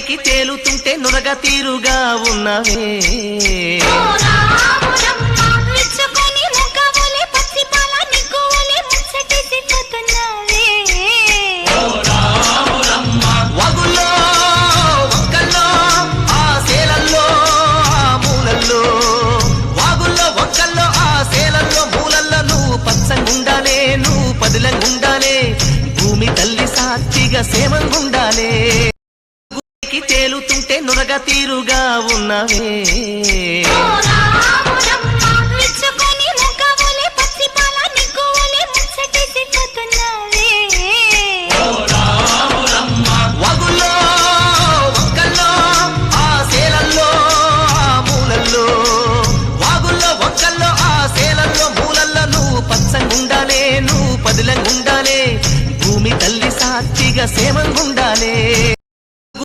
పైకి తేలుతుంటే నురగ తీరుగా ఉన్నవే వాగుల్లో వంకల్లో ఆ సేలల్లో ఆ మూలల్లో వాగుల్లో వంకల్లో ఆ సేలల్లో మూలల్లో నువ్వు పచ్చంగుండాలే నువ్వు పదిలంగుండాలే భూమి తల్లి సాక్షిగా సేమంగుండాలే తేలుతుంటే నురగ తీరుగా ఉన్నవే వాగుల్లో వంకల్లో ఆ సేలల్లో ఆ మూలల్లో వాగుల్లో వంకల్లో ఆ సేలల్లో మూలల్లో నువ్వు పచ్చంగుండాలే నువ్వు పదిలంగుండాలే భూమి తల్లి సాక్షిగా సేమంగుండాలే